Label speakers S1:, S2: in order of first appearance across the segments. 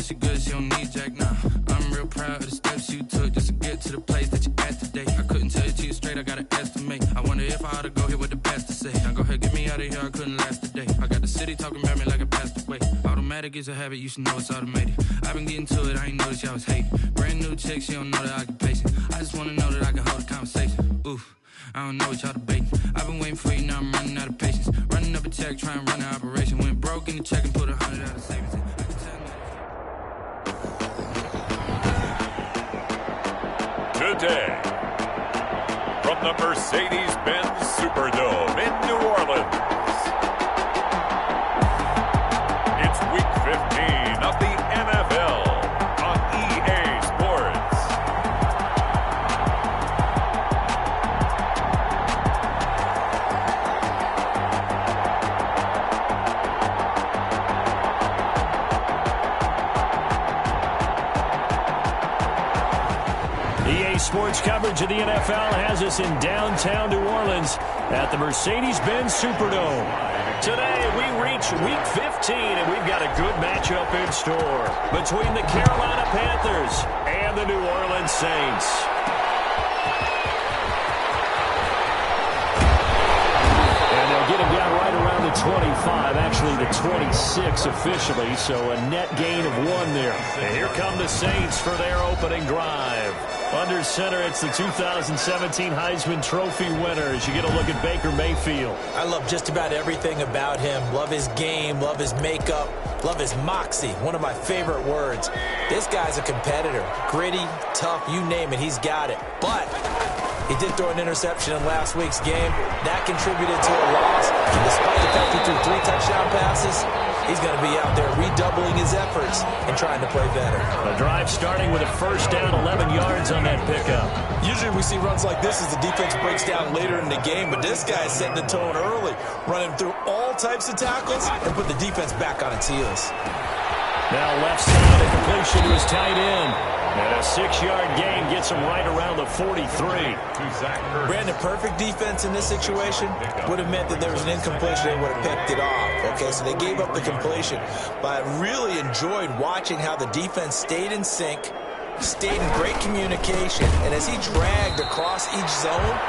S1: she good, she don't need Jack, nah. I'm real proud of the steps you took just to get to the place that you at today. I couldn't tell it to you straight, I gotta estimate. I wonder if I ought to go here with the best to say. Now go ahead, get me out of here, I couldn't last a day. I got the city talking about me like I passed away. Automatic is a habit, you should know it's automated. I've been getting to it, I ain't noticed y'all was hating. Brand new chick, she don't know the occupation. I just wanna know that I can hold a conversation. Oof, I don't know what y'all debating. I've been waiting for you, now I'm running out of patience. Running up a check, trying to run an operation. Went broke in the check and put 100 out of savings. I can tell you.
S2: Today, from the Mercedes-Benz Superdome in New Orleans, it's Week 15 of the NFL on EA Sports.
S3: EA Sports coverage of the NFL has us in downtown New Orleans at the Mercedes-Benz Superdome. Today, we reach Week 15, and we've got a good matchup in store between the Carolina Panthers and the New Orleans Saints. And they'll get him down right around the 25, actually the 26 officially, so a net gain of 1 there. And here come the Saints for their opening drive. Under center, it's the 2017 Heisman Trophy winner as you get a look at Baker Mayfield.
S4: I love just about everything about him. Love his game, love his makeup, love his moxie, one of my favorite words. This guy's a competitor. Gritty, tough, you name it, he's got it. But he did throw an interception in last week's game. That contributed to a loss. And despite the fact he threw 3 touchdown passes, he's going to be out there redoubling his efforts and trying to play better.
S3: The drive starting with a first down, 11 yards on that pickup.
S4: Usually we see runs like this as the defense breaks down later in the game, but this guy's setting the tone early, running through all types of tackles and put the defense back on its heels.
S3: Now left side, a completion to his tight end. And a 6-yard gain gets him right around the 43.
S4: Brandon, perfect defense in this situation would have meant that there was an incompletion. They would have picked it off. Okay, so they gave up the completion. But I really enjoyed watching how the defense stayed in sync, stayed in great communication, and as he dragged across each zone,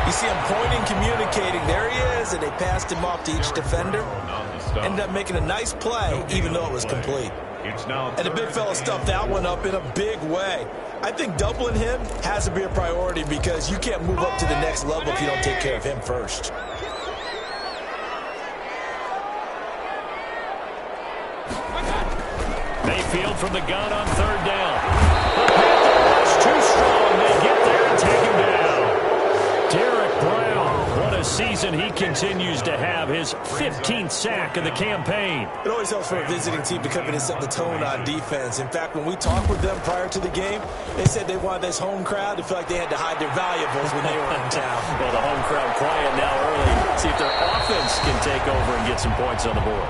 S4: you see him pointing, communicating. There he is, and they passed him off to each defender. Ended up making a nice play, even though it was complete. And the big fella stuffed that one up in a big way. I think doubling him has to be a priority because you can't move up to the next level if you don't take care of him first.
S3: Mayfield from the gun on 3rd down. The Panthers too strong. They get there and take him down. Derek Brown, what a season he continues to have. His 15th sack of the campaign.
S4: It always helps for a visiting team to come in and set the tone on defense. In fact, when we talked with them prior to the game, they said they wanted this home crowd to feel like they had to hide their valuables when they were in town.
S3: Well, the home crowd quiet now early. See if their offense can take over and get some points on the board.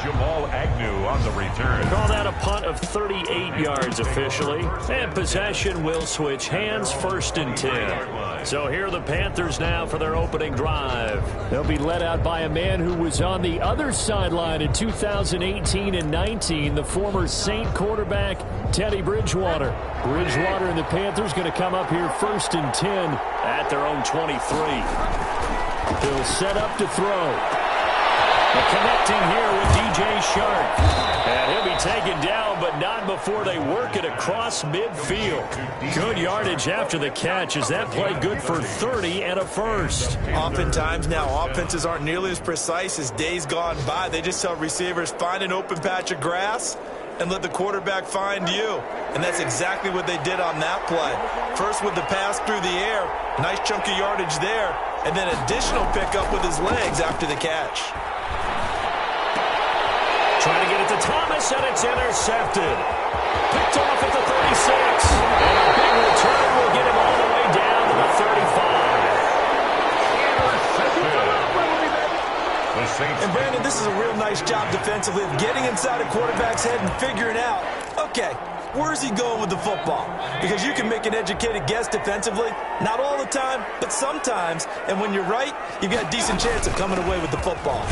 S2: Jamal Agnew on the return.
S3: Call that a punt of 38 yards officially. And possession will switch hands, 1st and 10. So here are the Panthers now for their opening drive. They'll be led out by a man who was on the other sideline in 2018 and 19, the former Saint quarterback, Teddy Bridgewater. Bridgewater and the Panthers going to come up here 1st and 10 at their own 23. He'll set up to throw. Connecting here with DJ Shark. And he'll be taken down, but not before they work it across midfield. Good yardage after the catch. Is that play good for 30 and a first?
S4: Oftentimes now, offenses aren't nearly as precise as days gone by. They just tell receivers, find an open patch of grass and let the quarterback find you. And that's exactly what they did on that play. First with the pass through the air, nice chunk of yardage there, and then additional pickup with his legs after the catch.
S3: Trying to get it to Thomas, and it's intercepted. Picked off at the 36. And a big return will get him all the way down to the 35.
S4: And Brandon, this is a real nice job defensively of getting inside a quarterback's head and figuring out, okay, where's he going with the football? Because you can make an educated guess defensively, not all the time, but sometimes. And when you're right, you've got a decent chance of coming away with the football.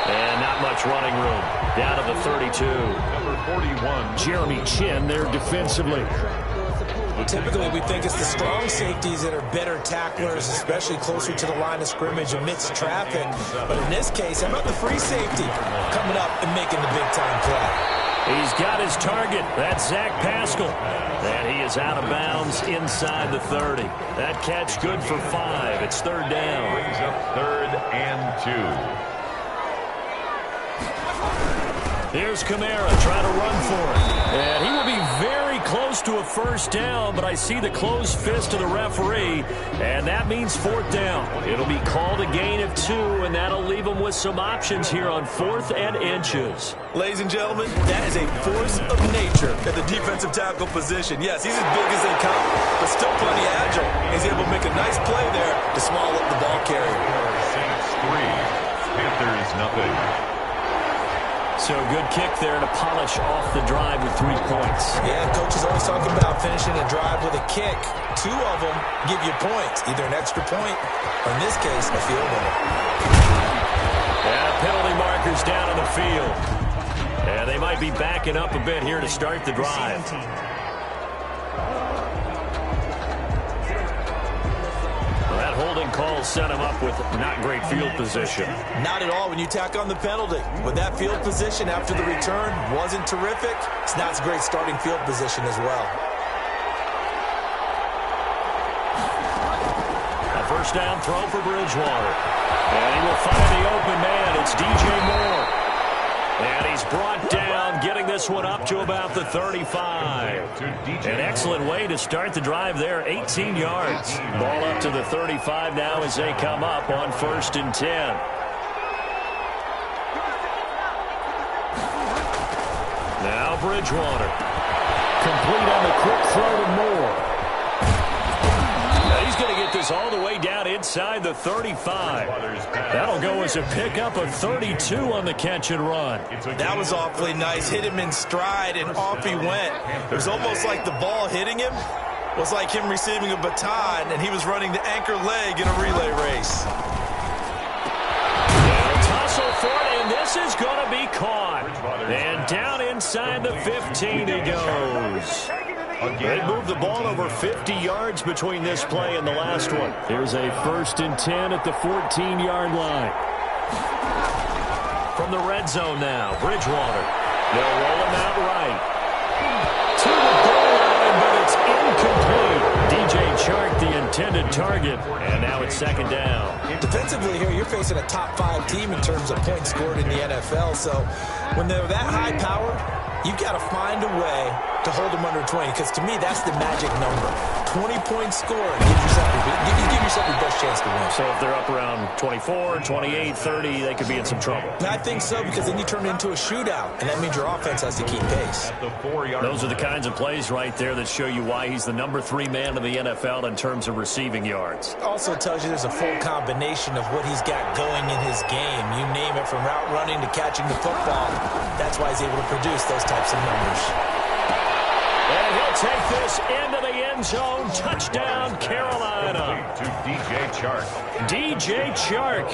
S3: And not much much running room. Down to the 32.
S2: Number 41.
S3: Jeremy Chin there defensively.
S4: Typically, we think it's the strong safeties that are better tacklers, especially closer to the line of scrimmage amidst traffic. But in this case, how about the free safety coming up and making the big-time play?
S3: He's got his target. That's Zach Pascal. And he is out of bounds inside the 30. That catch good for 5. It's third down.
S2: Brings up 3rd and 2.
S3: Here's Kamara trying to run for it. And he will be very close to a first down, but I see the closed fist of the referee, and that means 4th down. It'll be called a gain of 2, and that'll leave him with some options here on 4th and inches.
S4: Ladies and gentlemen, that is a force of nature at the defensive tackle position. Yes, he's as big as they come, but still plenty agile. He's able to make a nice play there to small up the ball carrier.
S2: Saints 3, Panthers nothing.
S3: So good kick there to polish off the drive with 3 points.
S4: Yeah, coach is always talking about finishing a drive with a kick. 2 of them give you points, either an extra point or, in this case, a field goal.
S3: Yeah, penalty markers down on the field. And they might be backing up a bit here to start the drive. That holding call set him up with not great field position.
S4: Not at all when you tack on the penalty. But that field position after the return wasn't terrific. It's not a great starting field position as well.
S3: A first down throw for Bridgewater. And he will find the open man. It's DJ Moore. And he's brought down, getting this one up to about the 35. An excellent way to start the drive there, 18 yards. Ball up to the 35 now as they come up on 1st and 10. Now Bridgewater. Complete on the quick throw to Moore. He's going to get this all the way down inside the 35. That'll go as a pickup of 32 on the catch and run.
S4: That was awfully nice. Hit him in stride, and off he went. It was almost like the ball hitting him was like him receiving a baton, and he was running the anchor leg in a relay race.
S3: They'll tussle for it, and this is going to be caught. And down inside the 15 he goes. They moved the ball over 50 yards between this play and the last one. Here's a 1st and 10 at the 14-yard line. From the red zone now, Bridgewater. They'll roll him out right. To the goal line, but it's incomplete. DJ Chark, the intended target, and now it's 2nd down.
S4: Defensively here, you're facing a top-5 team in terms of points scored in the NFL, so when they're that high power, you've got to find a way to hold them under 20, because to me, that's the magic number. 20 points scored gives yourself your best chance to win.
S3: So if they're up around 24, 28, 30, they could be in some trouble.
S4: I think so, because then you turn it into a shootout, and that means your offense has to keep pace.
S3: Those are the kinds of plays right there that show you why he's the number 3 man in the NFL in terms of receiving yards.
S4: Also tells you there's a full combination of what he's got going in his game. You name it, from route running to catching the football. That's why he's able to produce those types of numbers.
S3: And he'll take this into the end zone. Touchdown, Carolina.
S2: To DJ Chark.
S3: DJ Chark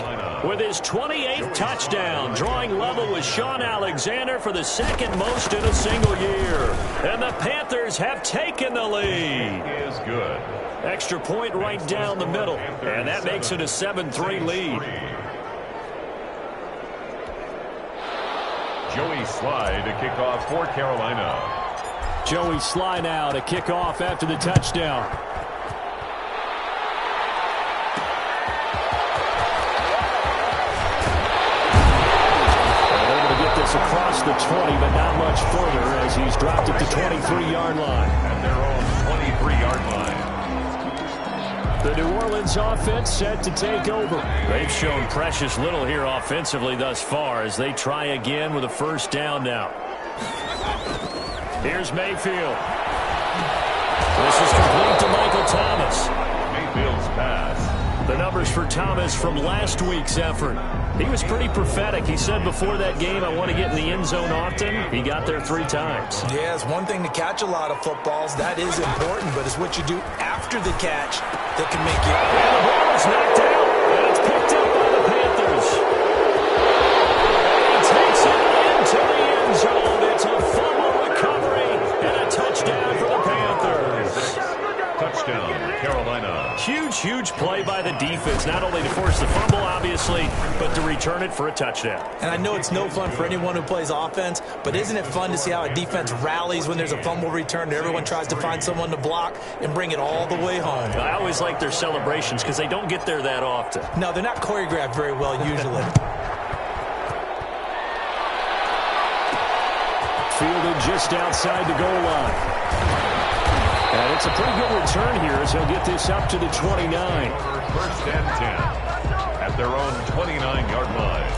S3: with his 28th touchdown, drawing level with Sean Alexander for the 2nd most in a single year. And the Panthers have taken the lead.
S2: Is good.
S3: Extra point right down the middle, and that makes it a 7-3 lead.
S2: Joey Slye to kick off for Carolina.
S3: Joey Slye now to kick off after the touchdown. They're able to get this across the 20, but not much further as he's dropped at the 23-yard line.
S2: At their own 23-yard line.
S3: The New Orleans offense set to take over. They've shown precious little here offensively thus far as they try again with a first down now. Here's Mayfield. This is complete to Michael Thomas.
S2: Mayfield's pass.
S3: The numbers for Thomas from last week's effort. He was pretty prophetic. He said before that game, I want to get in the end zone often. He got there 3 times.
S4: Yeah, it's one thing to catch a lot of footballs. That is important, but it's what you do after the catch that can make you...
S3: And the ball is knocked out, and it's picked up by the Panthers. He takes huge play by the defense, not only to force the fumble, obviously, but to return it for a touchdown.
S4: And I know it's no fun for anyone who plays offense, but isn't it fun to see how a defense rallies when there's a fumble return and everyone tries to find someone to block and bring it all the way home?
S3: I always like their celebrations because they don't get there that often.
S4: No, they're not choreographed very well usually.
S3: Fielded just outside the goal line. And it's a pretty good return here as he'll get this up to the 29.
S2: First and 10 at their own 29-yard line.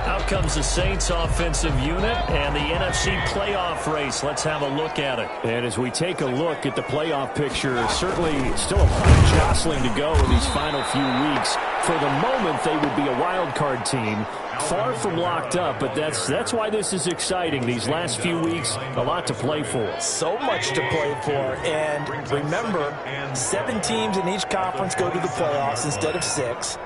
S3: Out comes the Saints offensive unit and the NFC playoff race. Let's have a look at it. And as we take a look at the playoff picture, certainly still a lot of jostling to go in these final few weeks. For the moment, they would be a wild card team. Far from locked up, but that's why this is exciting. These last few weeks, a lot to play for.
S4: So much to play for. And remember, 7 teams in each conference go to the playoffs instead of 6.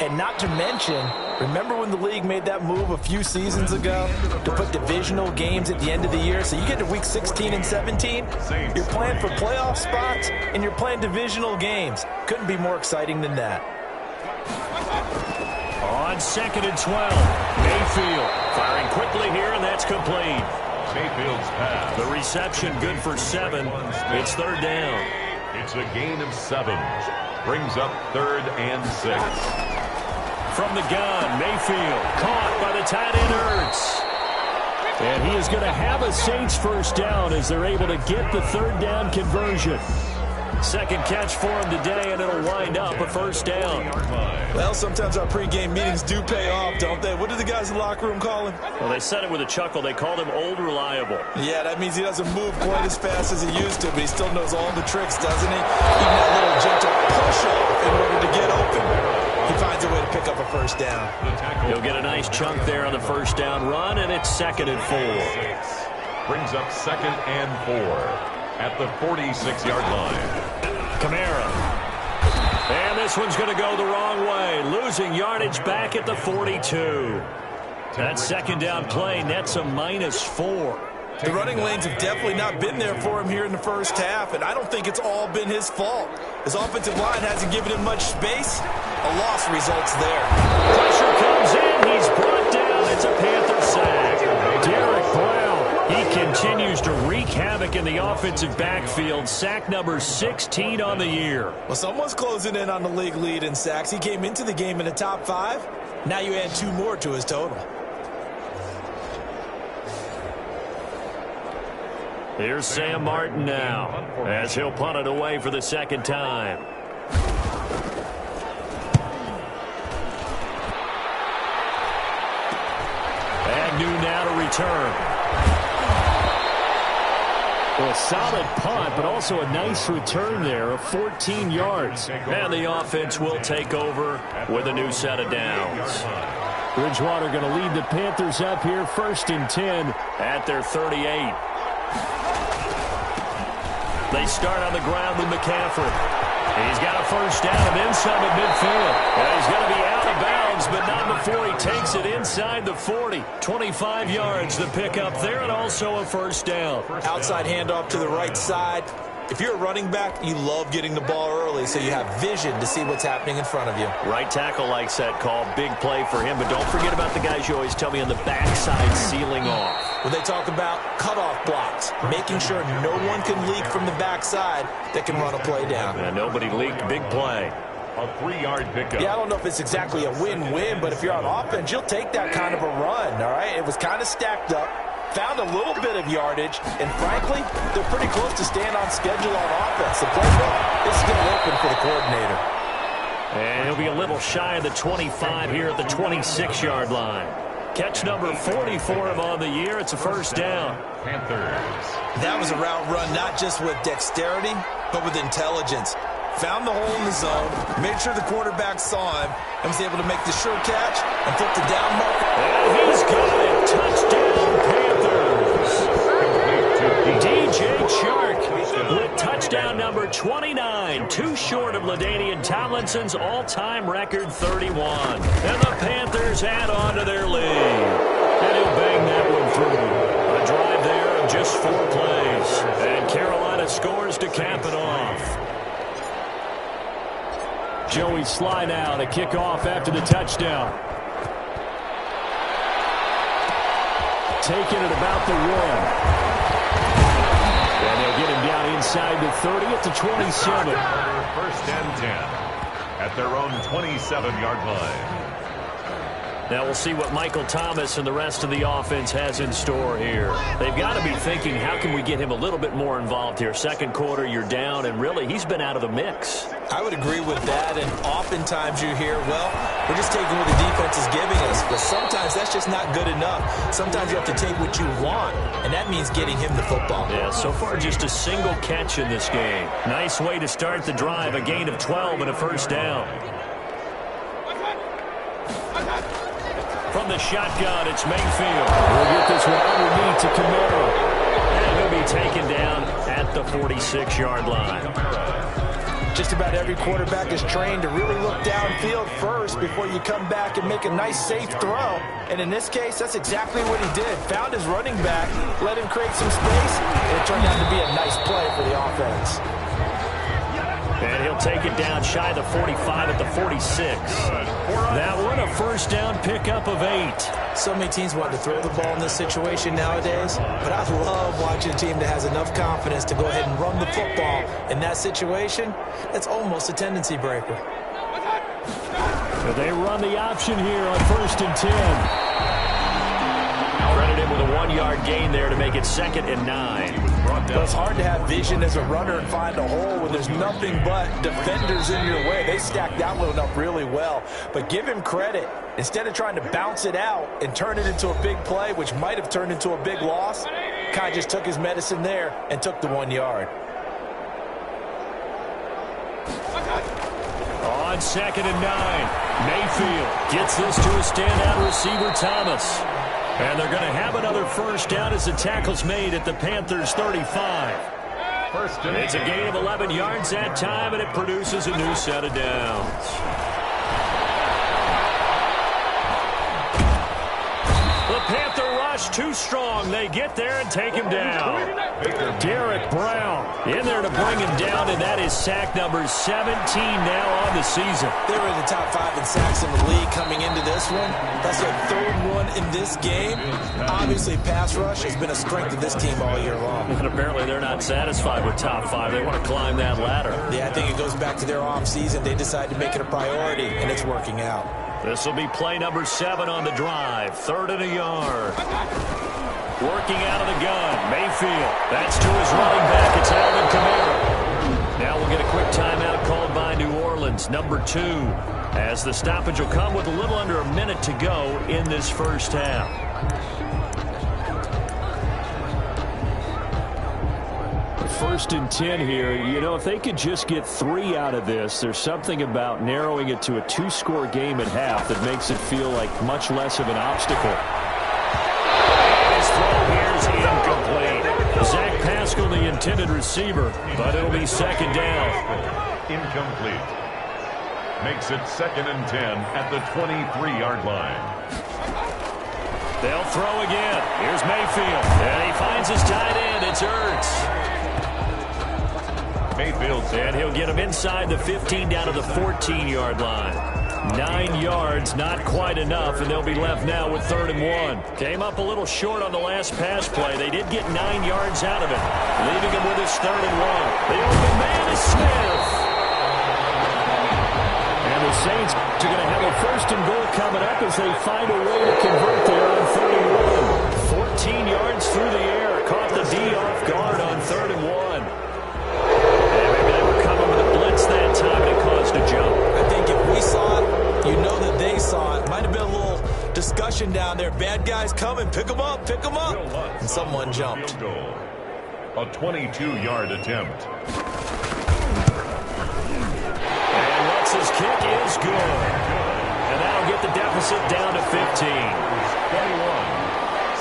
S4: And not to mention, remember when the league made that move a few seasons ago to put divisional games at the end of the year? So you get to week 16 and 17, you're playing for playoff spots, and you're playing divisional games. Couldn't be more exciting than that.
S3: On 2nd and 12, Mayfield firing quickly here, and that's complete.
S2: Mayfield's pass.
S3: The reception good for 7. It's 3rd down.
S2: It's a gain of 7. Brings up 3rd and 6.
S3: From the gun, Mayfield caught by the tight end Ertz. And he is going to have a Saints first down as they're able to get the 3rd down conversion. Second catch for him today, and it'll wind up a first down.
S4: Well, sometimes our pregame meetings do pay off, don't they? What do the guys in the locker room call him?
S3: Well, they said it with a chuckle. They called him Old Reliable.
S4: Yeah, that means he doesn't move quite as fast as he used to, but he still knows all the tricks, doesn't he? Even that little gentle push-off in order to get open. He finds a way to pick up a first down.
S3: He'll get a nice chunk there on the first down run, and it's 2nd and 4.
S2: Brings up 2nd and 4 at the 46-yard line.
S3: Kamara. And this one's going to go the wrong way. Losing yardage back at the 42. That 2nd down play nets a -4.
S4: The running lanes have definitely not been there for him here in the first half, and I don't think it's all been his fault. His offensive line hasn't given him much space. A loss results there.
S3: Pressure comes in. He's brought down. It's a Panther sack. Derek Brown. He continues to wreak havoc in the offensive backfield. Sack number 16 on the year.
S4: Well, someone's closing in on the league lead in sacks. He came into the game in the top 5. Now you add 2 more to his total.
S3: Here's Sam Martin now as he'll punt it away for the 2nd time. Agnew now to return. Well, a solid punt, but also a nice return there of 14 yards. And the offense will take over with a new set of downs. Bridgewater going to lead the Panthers up here, 1st and 10 at their 38. They start on the ground with McCaffrey. He's got a first down and then some at midfield. And he's going to be out of bounds, but not before he takes it inside the 40. 25 yards to pick up there, and also a first down.
S4: Outside handoff to the right side. If you're a running back, you love getting the ball early so you have vision to see what's happening in front of you.
S3: Right tackle likes that call. Big play for him, but don't forget about the guys you always tell me on the backside sealing off.
S4: When they talk about cutoff blocks, making sure no one can leak from the backside that can run a play down.
S3: And nobody leaked. Big play.
S2: A 3-yard pickup.
S4: Yeah, I don't know if it's exactly a win-win, but if you're on offense, you'll take that kind of a run, all right? It was kind of stacked up. Found a little bit of yardage, and frankly, they're pretty close to staying on schedule on offense. So play well. This is going to open for the coordinator.
S3: And he'll be a little shy of the 25 here at the 26-yard line. Catch number 40 for him on the year. It's a first down.
S2: Panthers.
S4: That was a route run not just with dexterity, but with intelligence. Found the hole in the zone, made sure the quarterback saw him, and was able to make the sure catch and flip the down marker.
S3: And he's got it. Touchdown, Panthers. DJ Chark with touchdown number 29, too short of LaDainian Tomlinson's all-time record 31. And the Panthers add on to their lead. And he'll bang that one through. A drive there of just 4 plays. And Carolina scores to cap it off. sly now to kick off after the touchdown. Taking it about the 1. And they'll get him down inside the 30 at the 27.
S2: First and 10 at their own 27-yard line.
S3: Now we'll see what Michael Thomas and the rest of the offense has in store here. They've got to be thinking, how can we get him a little bit more involved here? Second quarter, you're down, and really, he's been out of the mix.
S4: I would agree with that, and oftentimes you hear, well, we're just taking what the defense is giving us. But sometimes that's just not good enough. Sometimes you have to take what you want, and that means getting him the football.
S3: Yeah, so far just a single catch in this game. Nice way to start the drive, a gain of 12 and a first down. From the shotgun, it's Mayfield. We'll get this one underneath to Kamara. And he'll be taken down at the 46-yard line.
S4: Just about every quarterback is trained to really look downfield first before you come back and make a nice, safe throw. And in this case, that's exactly what he did. Found his running back, let him create some space, and it turned out to be a nice play for the offense.
S3: And he'll take it down shy of the 45 at the 46. That one, a first down pickup of 8.
S4: So many teams want to throw the ball in this situation nowadays, but I love watching a team that has enough confidence to go ahead and run the football. In that situation, that's almost a tendency breaker.
S3: They run the option here on first and 10. Credited with a 1-yard gain there to make it 2nd and 9.
S4: But it's hard to have vision as a runner and find a hole when there's nothing but defenders in your way. They stacked that one up really well. But give him credit. Instead of trying to bounce it out and turn it into a big play, which might have turned into a big loss, kind of just took his medicine there and took the 1 yard.
S3: On 2nd and 9, Mayfield gets this to a standout receiver, Thomas. And they're going to have another first down as the tackle's made at the Panthers' 35. It's a gain of 11 yards that time, and it produces a new set of downs. The Panther rush too strong. They get there and take him down. Derek Brown in there to bring him down, and that is sack number 17 now on the season.
S4: They were in the top 5 in sacks in the league coming into this one. That's their 3rd one in this game. Obviously, pass rush has been a strength of this team all year long.
S3: And apparently they're not satisfied with top 5. They want to climb that ladder.
S4: Yeah, I think it goes back to their offseason. They decided to make it a priority, and it's working out.
S3: This will be play number 7 on the drive. 3rd and a yard. Working out of the gun, Mayfield. That's to his running back. It's Alvin Kamara. Now we'll get a quick timeout called by New Orleans, number 2, as the stoppage will come with a little under a minute to go in this first half. First and 10 here. You know, if they could just get 3 out of this, there's something about narrowing it to a 2-score game at half that makes it feel like much less of an obstacle. His throw here is incomplete. Zach Pascal, the intended receiver, but it'll be 2nd down.
S2: Incomplete. Makes it 2nd and 10 at the 23-yard line.
S3: They'll throw again. Here's Mayfield. And he finds his tight end. It's Ertz.
S2: Mayfield.
S3: And he'll get him inside the 15 down to the 14-yard line. 9 yards, not quite enough, and they'll be left now with 3rd and 1. Came up a little short on the last pass play. They did get 9 yards out of it, leaving him with his 3rd and 1. The open man is Smith. And the Saints are going to have a 1st and goal coming up as they find a way to convert there on 3rd and 1. 14 yards through the air. Caught the D off guard on 3rd and 1. That time and it caused a jump.
S4: I think if we saw it, you know that they saw it. Might have been a little discussion down there. Bad guys coming, pick them up, pick them up. And someone jumped.
S2: A 22-yard attempt.
S3: And Lutz's kick is good. And that'll get the deficit down to 15.
S2: 21.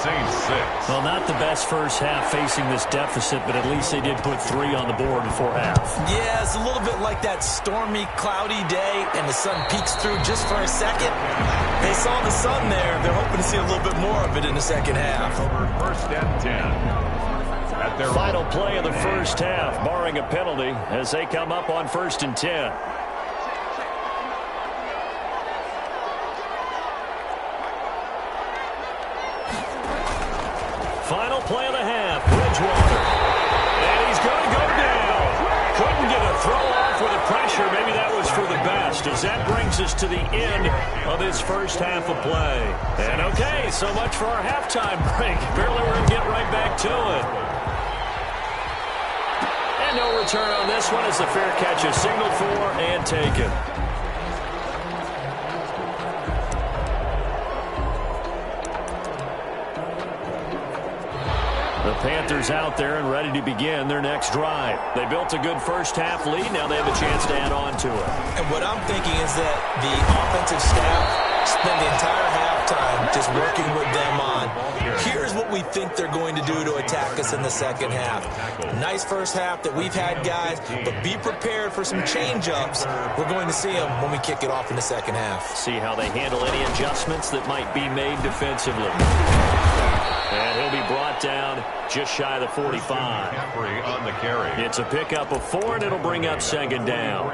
S2: Saints 6.
S3: Well, not the best first half facing this deficit, but at least they did put 3 on the board before half.
S4: Yeah, it's a little bit like that stormy, cloudy day, and the sun peeks through just for a second. They saw the sun there. They're hoping to see a little bit more of it in the second half.
S2: Over 1st and 10. At their
S3: final play of the first half, barring a penalty, as they come up on 1st and 10. Final play of the half, Bridgewater. And he's going to go down. Couldn't get a throw off with the pressure. Maybe that was for the best, as that brings us to the end of this first half of play. And okay, so much for our halftime break. Apparently we're going to get right back to it. And no return on this one as the fair catch is signaled for and taken. The Panthers out there and ready to begin their next drive. They built a good first half lead. Now they have a chance to add on to it.
S4: And what I'm thinking is that the offensive staff spend the entire halftime just working with them on, here's what we think they're going to do to attack us in the second half. Nice first half that we've had, guys, but be prepared for some change-ups. We're going to see them when we kick it off in the second half.
S3: See how they handle any adjustments that might be made defensively. And he'll be brought down just shy of the 45.
S2: On the carry.
S3: It's a pickup of 4, and it'll bring up second down.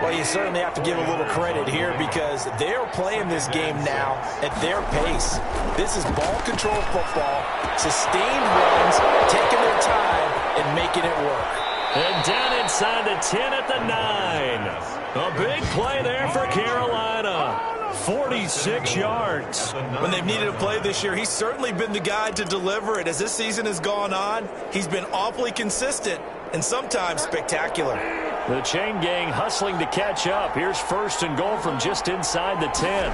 S4: Well, you certainly have to give a little credit here because they're playing this game now at their pace. This is ball control football, sustained runs, taking their time and making it work.
S3: And down inside the 10 at the 9. A big play there for Carolina. 46 yards.
S4: When they've needed a play this year, he's certainly been the guy to deliver it. As this season has gone on, he's been awfully consistent and sometimes spectacular.
S3: The chain gang hustling to catch up. Here's first and goal from just inside the 10.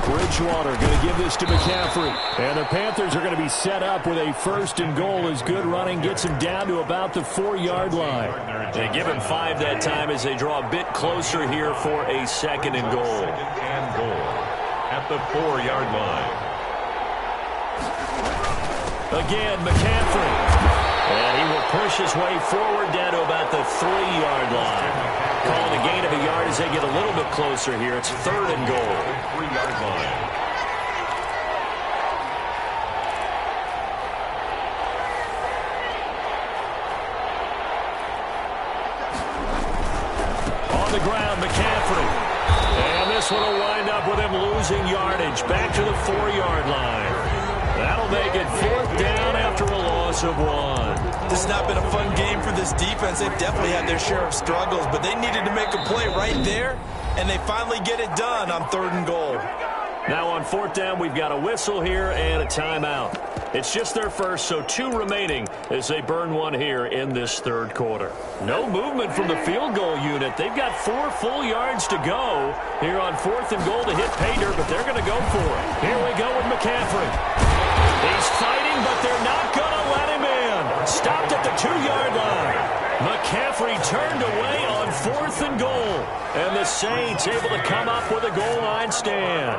S3: Bridgewater going to give this to McCaffrey. And the Panthers are going to be set up with a first and goal as good running gets him down to about the 4-yard line. They give him 5 that time as they draw a bit closer here for a second and goal.
S2: At the 4-yard line.
S3: Again, McCaffrey. And he will push his way forward down to about the 3-yard line. Calling a gain of a yard as they get a little bit closer here. It's third and goal.
S2: 3-yard line.
S3: On the ground, McCaffrey. And this one will wind up with him losing yardage. Back to the 4-yard line. That'll make it fourth down after a loss of 1.
S4: This has not been a fun game for this defense. They've definitely had their share of struggles, but they needed to make a play right there, and they finally get it done on third and goal.
S3: Now on fourth down, we've got a whistle here and a timeout. It's just their first, so 2 remaining as they burn 1 here in this third quarter. No movement from the field goal unit. They've got 4 full yards to go here on fourth and goal to hit pay dirt, but they're going to go for it. Here we go with McCaffrey. He's fighting, but they're not going to let him in. Stopped at the 2-yard line. McCaffrey turned away on fourth and goal. And the Saints able to come up with a goal line stand.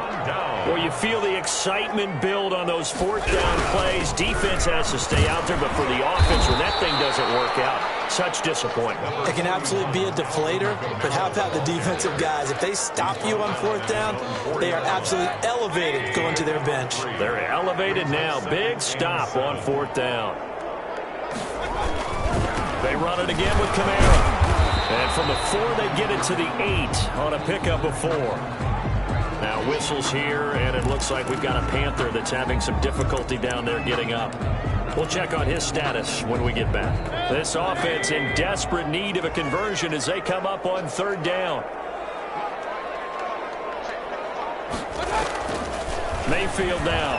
S3: Well, you feel the excitement build on those fourth down plays. Defense has to stay out there, but for the offense, when that thing doesn't work out, such disappointment.
S4: It can absolutely be a deflator, but how about the defensive guys? If they stop you on fourth down, they are absolutely elevated going to their bench.
S3: They're elevated now. Big stop on fourth down. They run it again with Kamara. And from the 4, they get it to the 8 on a pickup of 4. Now whistles here, and it looks like we've got a Panther that's having some difficulty down there getting up. We'll check on his status when we get back. This offense in desperate need of a conversion as they come up on third down. Mayfield now.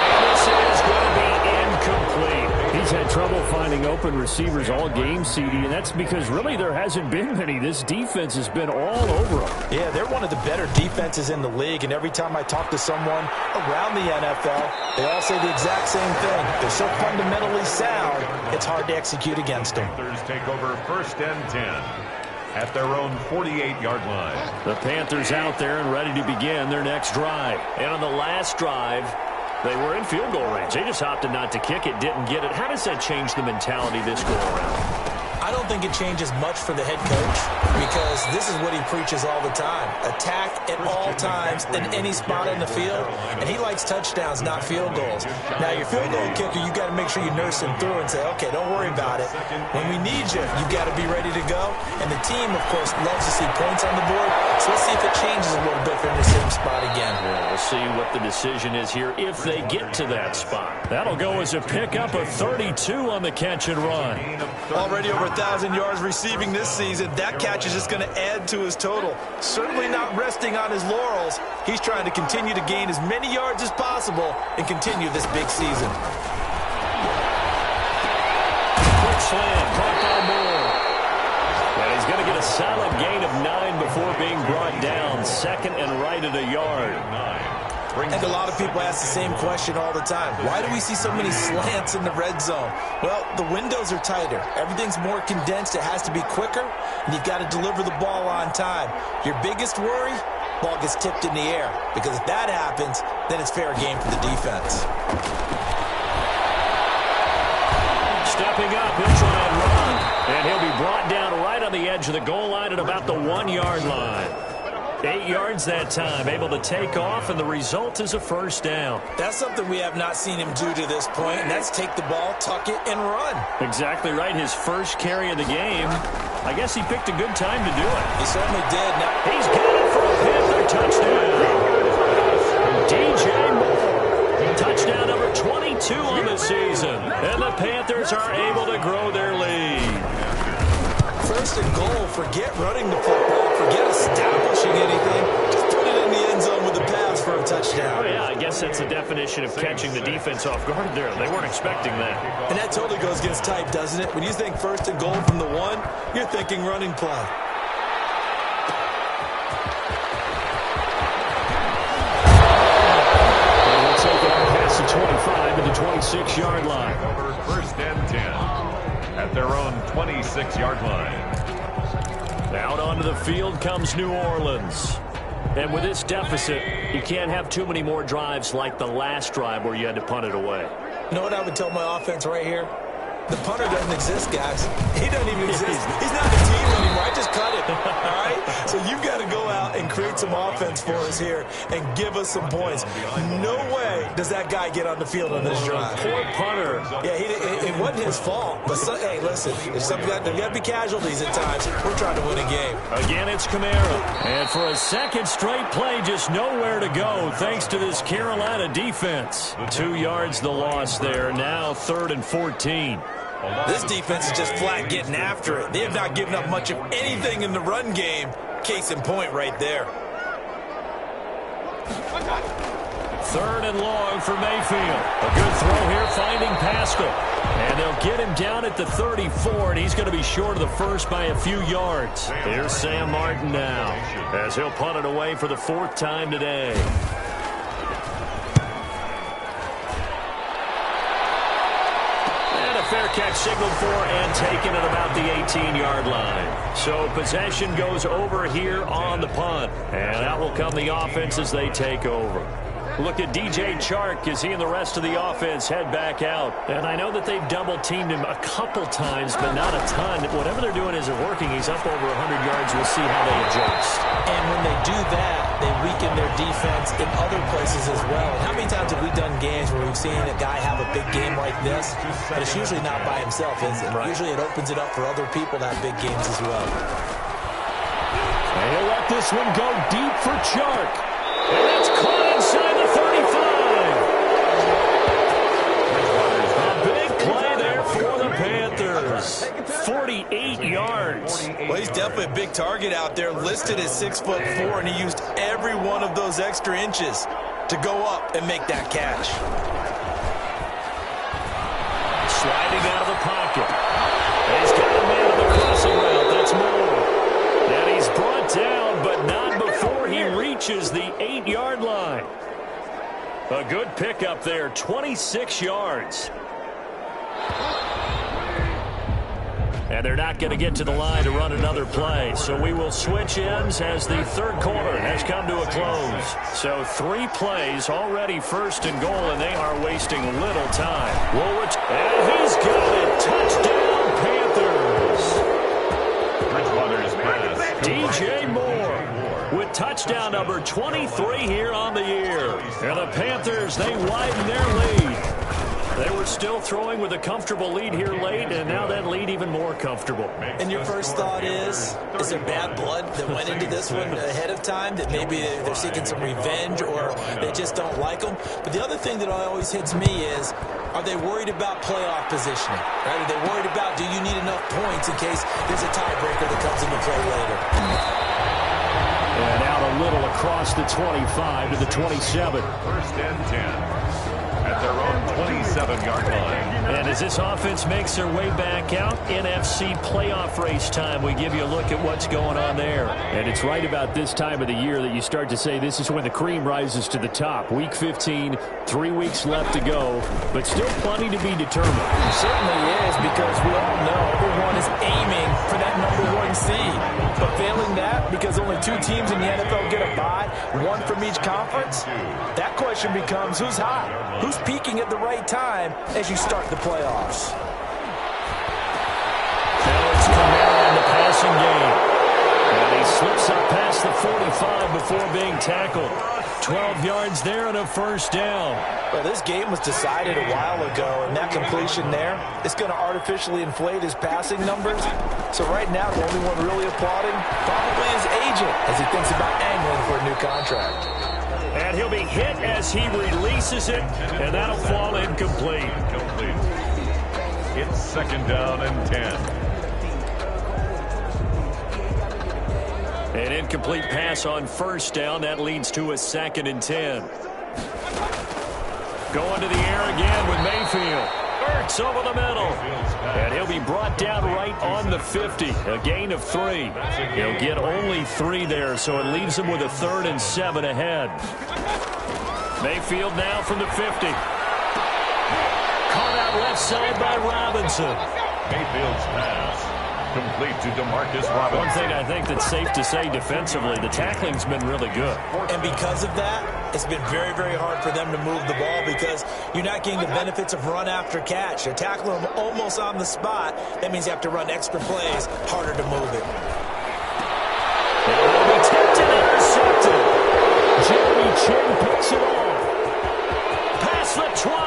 S3: And this is going to be incomplete.
S5: He's had trouble finding open receivers all game, CD, and that's because really there hasn't been many. This defense has been all over them.
S4: Yeah, they're one of the better defenses in the league, and every time I talk to someone around the NFL, they all say the exact same thing. They're so fundamentally sound, it's hard to execute against them.
S2: Panthers take over first and 10 at their own 48-yard line.
S3: The Panthers out there and ready to begin their next drive. And on the last drive, they were in field goal range. They just opted not to kick it, didn't get it. How does that change the mentality this go around?
S4: I don't think it changes much for the head coach because this is what he preaches all the time. Attack at all times in any spot on the field, and he likes touchdowns, not field goals. Now, your field goal kicker, you got to make sure you nurse him through and say, okay, don't worry about it. When we need you, you got to be ready to go. And the team, of course, loves to see points on the board, so let's see if it changes a little bit from the same spot again.
S3: Yeah, we'll see what the decision is here if they get to that spot. That'll go as a pickup of 32 on the catch and run.
S4: Already over 1,000 yards receiving this season. That catch is just going to add to his total. Certainly not resting on his laurels. He's trying to continue to gain as many yards as possible and continue this big season.
S3: Quick slam, caught by Moore. And he's going to get a solid gain of 9 before being brought down. Second and right at a yard.
S4: And a lot of people ask the same question all the time. Why do we see so many slants in the red zone? Well, the windows are tighter. Everything's more condensed. It has to be quicker, and you've got to deliver the ball on time. Your biggest worry? Ball gets tipped in the air. Because if that happens, then it's fair game for the defense.
S3: Stepping up, he'll try and run. And he'll be brought down right on the edge of the goal line at about the 1-yard line. 8 yards that time, able to take off, and the result is a first down.
S4: That's something we have not seen him do to this point, and that's take the ball, tuck it, and run.
S3: Exactly right. His first carry of the game. I guess he picked a good time to do it.
S4: He certainly did. Now,
S3: he's got it for a Panther touchdown. DJ Moore. Touchdown number 22 on the season. And the Panthers are able to grow their lead.
S4: First and goal, forget running the football, forget establishing anything. Just put it in the end zone with a pass for a touchdown.
S3: Oh, yeah, I guess that's the definition of catching the defense off guard there. They weren't expecting that.
S4: And that totally goes against type, doesn't it? When you think first and goal from the 1, you're thinking running play.
S3: And we'll take it on past the 25 at the 26-yard line.
S2: Over first and 10. At their own 26-yard line.
S3: Out onto the field comes New Orleans. And with this deficit, you can't have too many more drives like the last drive where you had to punt it away.
S4: You know what I would tell my offense right here? The punter doesn't exist, guys. He doesn't even exist. He's not the team anymore. I just cut it. All right? So you've got to go out and create some offense for us here and give us some points. No way does that guy get on the field on this drive.
S3: Poor punter.
S4: Yeah, it wasn't his fault. But, hey, listen, there's got to be casualties at times. We're trying to win a game.
S3: Again, it's Kamara. And for a second straight play, just nowhere to go thanks to this Carolina defense. 2 yards the loss there. Now 3rd and 14.
S4: This defense is just flat getting after it. They have not given up much of anything in the run game. Case in point right there.
S3: 3rd and long for Mayfield. A good throw here finding Pascal. And they'll get him down at the 34, and he's going to be short of the first by a few yards. Here's Sam Martin now as he'll punt it away for the 4th time today. Fair catch signaled for and taken at about the 18-yard line. So possession goes over here on the punt. And out will come the offense as they take over. Look at DJ Chark as he and the rest of the offense head back out. And I know that they've double-teamed him a couple times, but not a ton. Whatever they're doing isn't working. He's up over 100 yards. We'll see how they adjust.
S4: And when they do that, they weaken their defense in other places as well. And how many times have we done games where we've seen a guy have a big game like this? But it's usually not by himself, is it? Right. Usually it opens it up for other people to have big games as well.
S3: And he'll let this one go deep for Chark. And that's caught inside the 35. A big play there for the Panthers. 48 yards.
S4: Well, he's definitely a big target out there, listed as 6'4", and he used every one of those extra inches to go up and make that catch.
S3: Sliding out of the pocket. He's got a man on the crossing route. That's Moore. And he's brought down, but not before he reaches the 8-yard line. A good pickup there, 26 yards. And they're not going to get to the line to run another play. So we will switch ends as the 3rd quarter has come to a close. So 3 plays already 1st and goal, and they are wasting little time. Woolwich, and he's got it. Touchdown, Panthers. DJ Moore with touchdown number 23 here on the year. And the Panthers, they widen their lead. They were still throwing with a comfortable lead here late, and now that lead even more comfortable.
S4: And your first thought is there bad blood that went into this one ahead of time, that maybe they're seeking some revenge or they just don't like them? But the other thing that always hits me is, are they worried about playoff positioning? Right? Are they worried about, do you need enough points in case there's a tiebreaker that comes into play later?
S3: And out a little across the 25 to the 27.
S2: First and 10 at their own 27-yard line.
S3: And as this offense makes their way back out, NFC playoff race time, we give you a look at what's going on there.
S5: And it's right about this time of the year that you start to say this is when the cream rises to the top. Week 15, 3 weeks left to go, but still plenty to be determined.
S4: It certainly is, because we all know everyone is aiming for that #1 seed. But failing that, because only 2 teams in the NFL get a bye, 1 from each conference, that question becomes, who's hot? Who's peaking at the right time as you start the playoffs?
S3: Now it's Kamara in the passing game. And he slips up past the 45 before being tackled. 12 yards there and a first down.
S4: Well, this game was decided a while ago, and that completion there is going to artificially inflate his passing numbers. So right now, the only one really applauding probably his agent as he thinks about angling for a new contract.
S3: And he'll be hit as he releases it, and that'll fall incomplete.
S2: It's second down and 10.
S3: An incomplete pass on first down. That leads to a 2nd and 10. Going to the air again with Mayfield. Ertz over the middle. And he'll be brought down right on the 50. A gain of 3. He'll get only 3 there, so it leaves him with a 3rd and 7 ahead. Mayfield now from the 50. Caught out left side by Robinson.
S2: Mayfield's pass complete to DeMarcus Robinson.
S3: One thing I think that's safe to say defensively, the tackling's been really good.
S4: And because of that, it's been very, very hard for them to move the ball because you're not getting the benefits of run after catch. You're tackling them almost on the spot. That means you have to run extra plays, harder to move it.
S3: Will be tipped and intercepted. Jeremy Chin picks it off. Past the 20.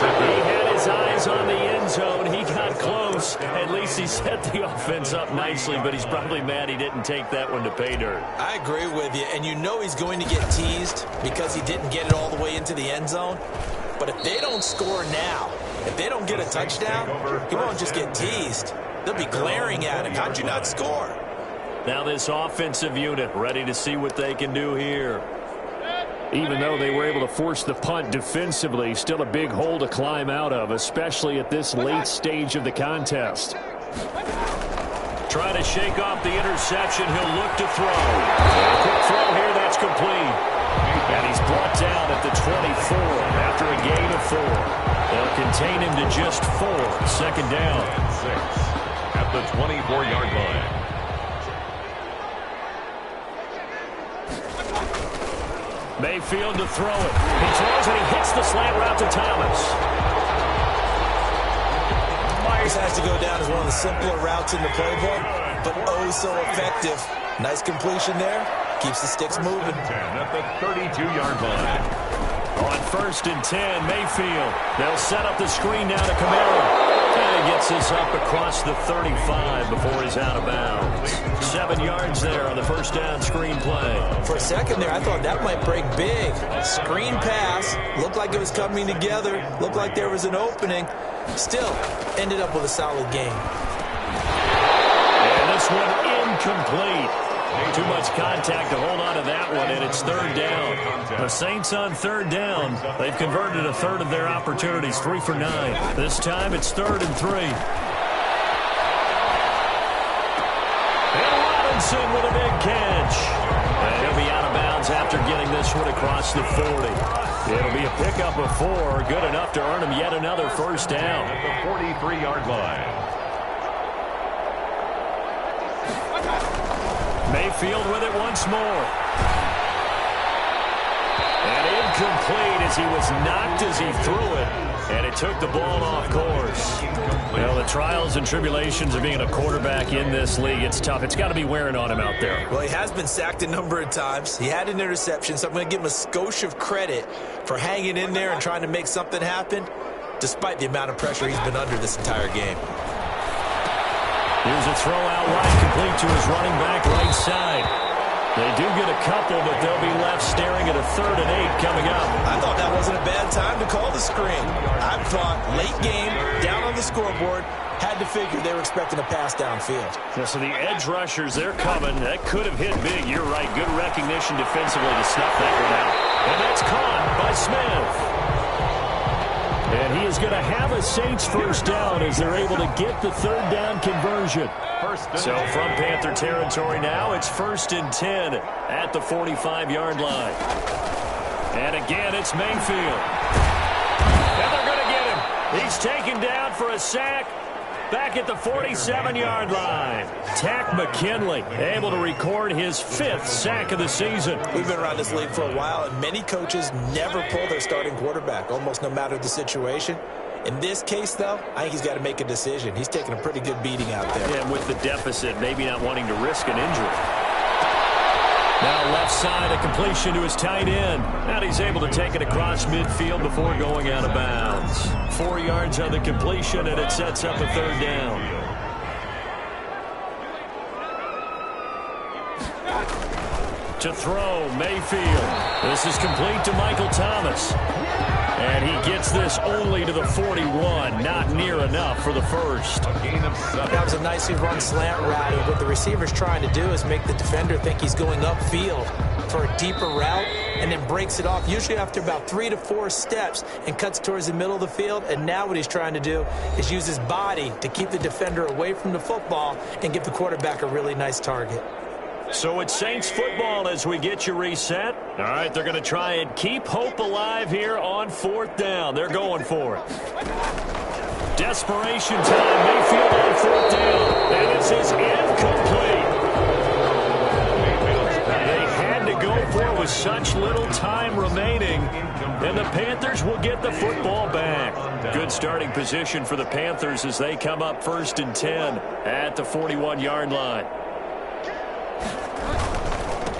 S3: He had his eyes on the end zone. He got close. At least he set the offense up nicely, but he's probably mad he didn't take that one to pay dirt.
S4: I agree with you, and you know he's going to get teased because he didn't get it all the way into the end zone. But if they don't score now, if they don't get a touchdown, he won't just get teased. They'll be glaring at him. How'd you not score?
S3: Now this offensive unit ready to see what they can do here.
S5: Even though they were able to force the punt defensively, still a big hole to climb out of, especially at this late stage of the contest.
S3: Try to shake off the interception. He'll look to throw. Quick throw here. That's complete. And he's brought down at the 24 after a gain of 4. They'll contain him to just 4. Second down.
S2: 6 at the 24-yard line.
S3: Mayfield to throw it. He throws and he hits the slant route to Thomas.
S4: Myers has to go down as one of the simpler routes in the playbook, but oh so effective. Nice completion there. Keeps the sticks moving.
S2: 10 at the 32-yard line.
S3: On 1st and 10, Mayfield. They'll set up the screen now to Kamara. And he gets this up across the 35 before he's out of bounds. 7 yards there on the first down screen play.
S4: For a second there, I thought that might break big. Screen pass. Looked like it was coming together. Looked like there was an opening. Still, ended up with a solid game.
S3: And this one incomplete. Too much contact to hold on to that one, and it's 3rd down. The Saints on 3rd down. They've converted a third of their opportunities, 3 for 9. This time it's 3rd and 3. And Robinson with a big catch. And he'll be out of bounds after getting this one across the 40. It'll be a pickup of 4, good enough to earn him yet another first down.
S2: At the 43-yard line.
S3: Mayfield with it once more. And incomplete as he was knocked as he threw it. And it took the ball off course. Well, the trials and tribulations of being a quarterback in this league, it's tough. It's got to be wearing on him out there.
S4: Well, he has been sacked a number of times. He had an interception, so I'm going to give him a skosh of credit for hanging in there and trying to make something happen, despite the amount of pressure he's been under this entire game.
S3: Here's a throw out wide, complete to his running back right side. They do get a couple, but they'll be left staring at a 3rd and 8 coming up.
S4: I thought that wasn't a bad time to call the screen. I thought late game, down on the scoreboard, had to figure they were expecting a pass downfield.
S3: Yeah, so the edge rushers, they're coming. That could have hit big. You're right. Good recognition defensively to snuff that one out. And that's caught by Smith. And he is going to have a Saints first down as they're able to get the 3rd down conversion. So from Panther territory now, it's 1st and 10 at the 45-yard line. And again, it's Mayfield. And they're going to get him. He's taken down for a sack back at the 47-yard line. Tack McKinley able to record his 5th sack of the season.
S4: We've been around this league for a while, and many coaches never pull their starting quarterback, almost no matter the situation. In this case, though, I think he's got to make a decision. He's taking a pretty good beating out there.
S3: Yeah, and with the deficit, maybe not wanting to risk an injury. Now left side, a completion to his tight end. And he's able to take it across midfield before going out of bounds. 4 yards on the completion, and it sets up a 3rd down. To throw, Mayfield. This is complete to Michael Thomas. And he gets this only to the 41. Not near enough for the first.
S4: That was a nicely run slant route. And what the receiver's trying to do is make the defender think he's going upfield for a deeper route and then breaks it off, usually after about 3 to 4 steps, and cuts towards the middle of the field. And now what he's trying to do is use his body to keep the defender away from the football and give the quarterback a really nice target.
S3: So it's Saints football as we get you reset. All right, they're going to try and keep hope alive here on 4th down. They're going for it. Desperation time. Mayfield on 4th down. And this is incomplete. They had to go for it with such little time remaining. And the Panthers will get the football back. Good starting position for the Panthers as they come up 1st and 10 at the 41-yard line.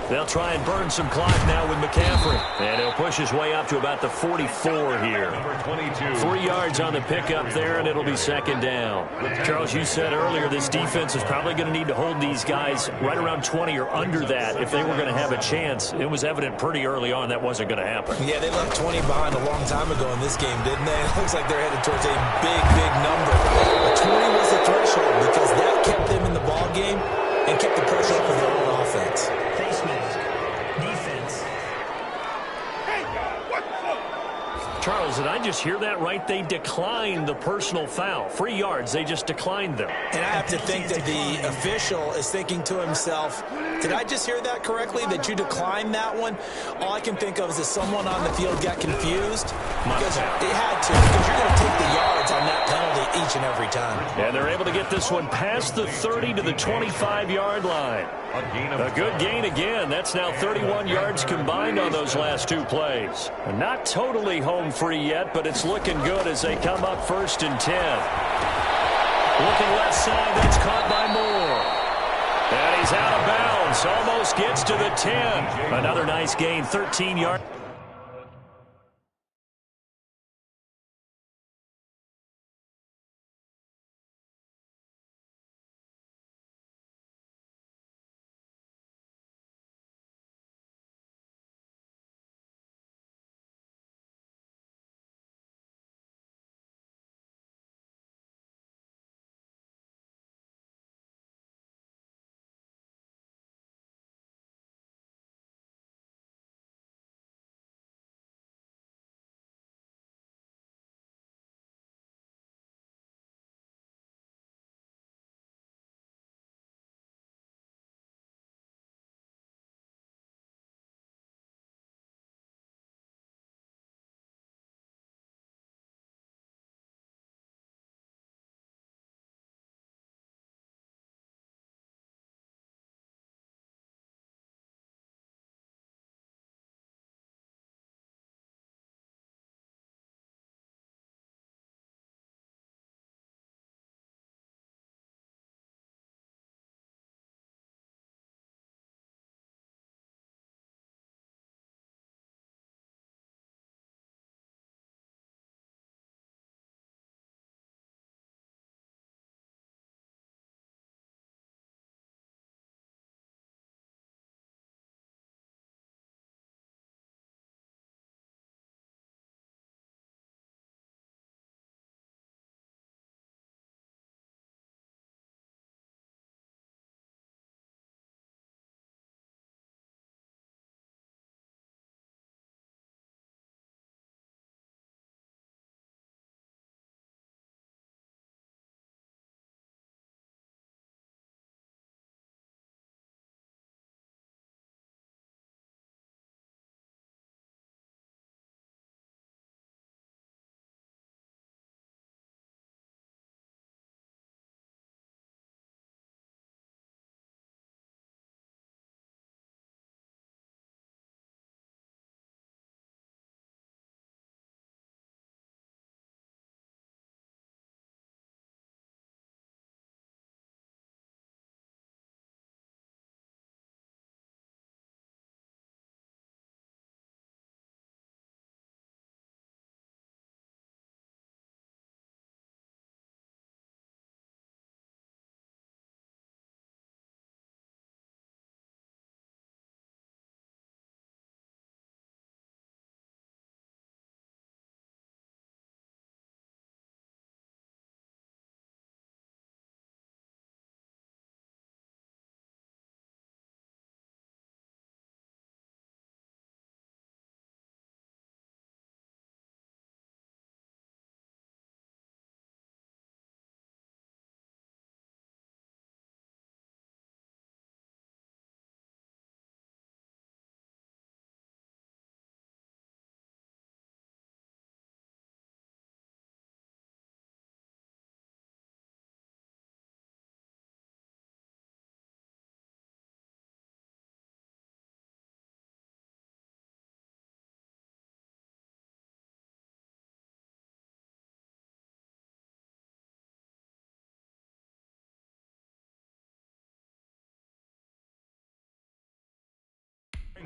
S3: They'll try and burn some clock now with McCaffrey. And he'll push his way up to about the 44 here. 3 yards on the pickup there, and it'll be 2nd down. Charles, you said earlier this defense is probably going to need to hold these guys right around 20 or under that if they were going to have a chance. It was evident pretty early on that wasn't going to happen.
S4: Yeah, they left 20 behind a long time ago in this game, didn't they? It looks like they're headed towards a big, big number. But 20 was the threshold because that kept them in the ball game and kept the pressure up for their own offense.
S3: Charles, did I just hear that right? They declined the personal foul. 3 yards, they just declined them.
S4: And I have to think that the official is thinking to himself, did I just hear that correctly, that you declined that one? All I can think of is that someone on the field got confused. Because they had to, because you're going to take the yards on that penalty each and every time.
S3: And they're able to get this one past the 30 to the 25-yard line. A good gain again. That's now 31 yards combined on those last 2 plays. Not totally home free yet, but it's looking good as they come up 1st and 10. Looking left side, that's caught by Moore. And he's out of bounds. Almost gets to the 10. Another nice gain, 13 yards.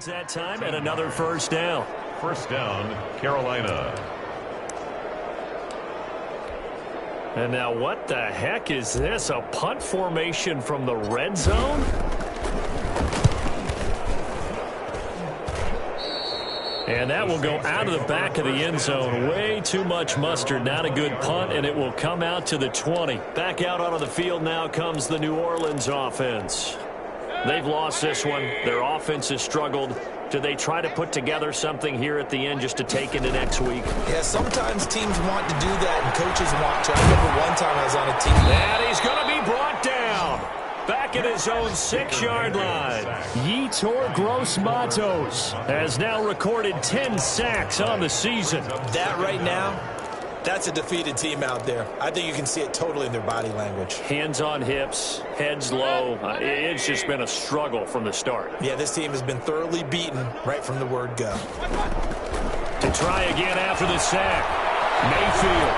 S3: That time and another first down.
S2: First down, Carolina.
S3: And now what the heck is this? A punt formation from the red zone? And that will go out of the back of the end zone. Way too much mustard. Not a good punt, and it will come out to the 20. Back out onto the field now comes the New Orleans offense. They've lost this one. Their offense has struggled. Do they try to put together something here at the end just to take into next week?
S4: Yeah, sometimes teams want to do that, and coaches want to. I remember one time I was on a team.
S3: And he's going to be brought down. Back at his own 6-yard line. Yetur Gross-Matos has now recorded 10 sacks on the season.
S4: That right now, that's a defeated team out there. I think you can see it totally in their body language.
S3: Hands on hips, heads low. It's just been a struggle from the start.
S4: Yeah, this team has been thoroughly beaten right from the word go.
S3: To try again after the sack. Mayfield.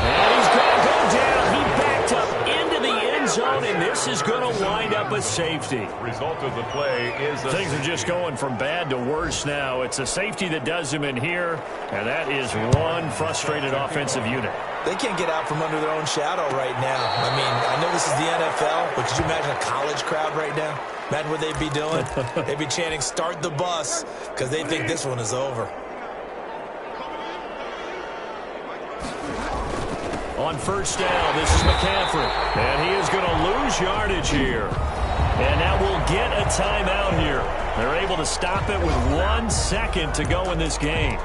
S3: And he's going to go down. He backed up into the end zone, and this is going to wind up a safety.
S2: Result of the play is
S3: Things are just going from bad to worse now. It's a safety that does him in here, and that is one frustrated offensive unit.
S4: They can't get out from under their own shadow right now. I mean, I know this is the NFL, but could you imagine a college crowd right now? Imagine what they'd be doing. They'd be chanting, "Start the bus," because they think this one is over.
S3: On first down, this is McCaffrey. And he is going to lose yardage here. And now we'll get a timeout here. They're able to stop it with 1 second to go in this game.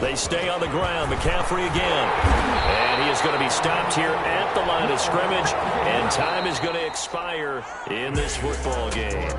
S3: They stay on the ground. McCaffrey again. And he is going to be stopped here at the line of scrimmage. And time is going to expire in this football game.